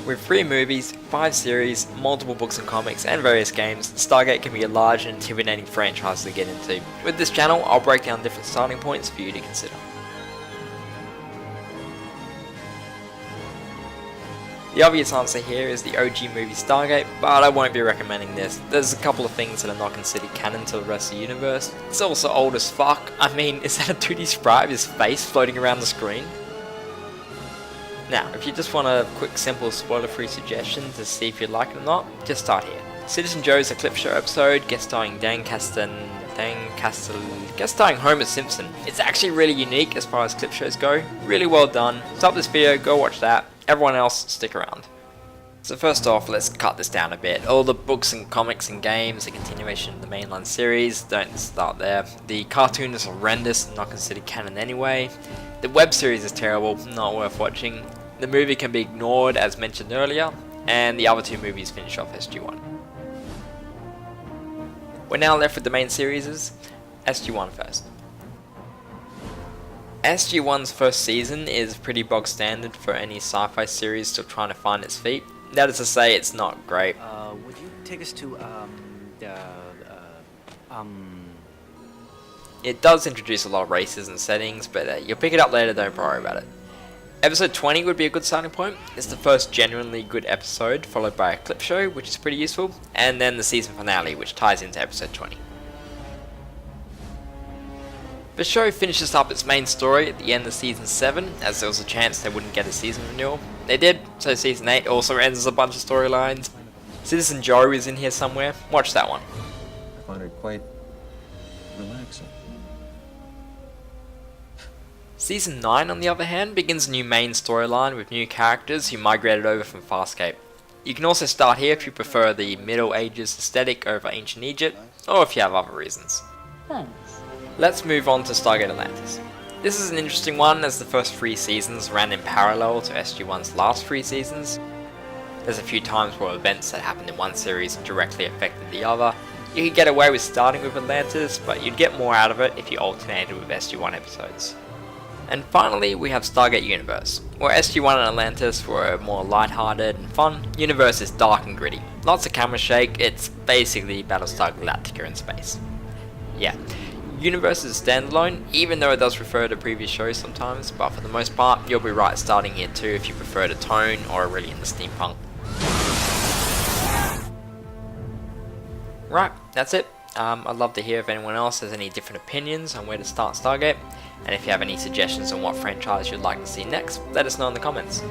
With 3 movies, 5 series, multiple books and comics, and various games, Stargate can be a large and intimidating franchise to get into. With this channel, I'll break down different starting points for you to consider. The obvious answer here is the OG movie Stargate, but I won't be recommending this. There's a couple of things that are not considered canon to the rest of the universe. It's also old as fuck. I mean, is that a 2D sprite of his face floating around the screen? Now, if you just want a quick, simple, spoiler-free suggestion to see if you like it or not, just start here. Citizen Joe's a clip show episode, guest starring guest starring Homer Simpson. It's actually really unique as far as clip shows go. Really well done. Stop this video, go watch that. Everyone else, stick around. So first off, let's cut this down a bit. All the books and comics and games, a continuation of the mainline series, don't start there. The cartoon is horrendous, not considered canon anyway. The web series is terrible, not worth watching. The movie can be ignored as mentioned earlier, and the other 2 movies finish off SG-1. We're now left with the main series, SG-1 first. SG-1's first season is pretty bog standard for any sci-fi series still trying to find its feet. That is to say, it's not great. Would you take us to, It does introduce a lot of races and settings, but you'll pick it up later, don't worry about it. Episode 20 would be a good starting point. It's the first genuinely good episode, followed by a clip show, which is pretty useful, and then the season finale, which ties into episode 20. The show finishes up its main story at the end of season 7, as there was a chance they wouldn't get a season renewal. They did, so season 8 also ends as a bunch of storylines. Citizen Joe is in here somewhere, watch that one. I find it quite relaxing. Season 9, on the other hand, begins a new main storyline with new characters who migrated over from Farscape. You can also start here if you prefer the Middle Ages aesthetic over ancient Egypt, or if you have other reasons. Thanks. Let's move on to Stargate Atlantis. This is an interesting one as the first 3 seasons ran in parallel to SG-1's last 3 seasons. There's a few times where events that happened in one series directly affected the other. You could get away with starting with Atlantis, but you'd get more out of it if you alternated with SG-1 episodes. And finally, we have Stargate Universe, where SG-1 and Atlantis were more lighthearted and fun. Universe is dark and gritty. Lots of camera shake, it's basically Battlestar Galactica in space. Yeah. Universe is standalone, even though it does refer to previous shows sometimes, but for the most part, you'll be right starting here too if you prefer the tone or are really into steampunk. Right, that's it. I'd love to hear if anyone else has any different opinions on where to start Stargate, and if you have any suggestions on what franchise you'd like to see next, let us know in the comments.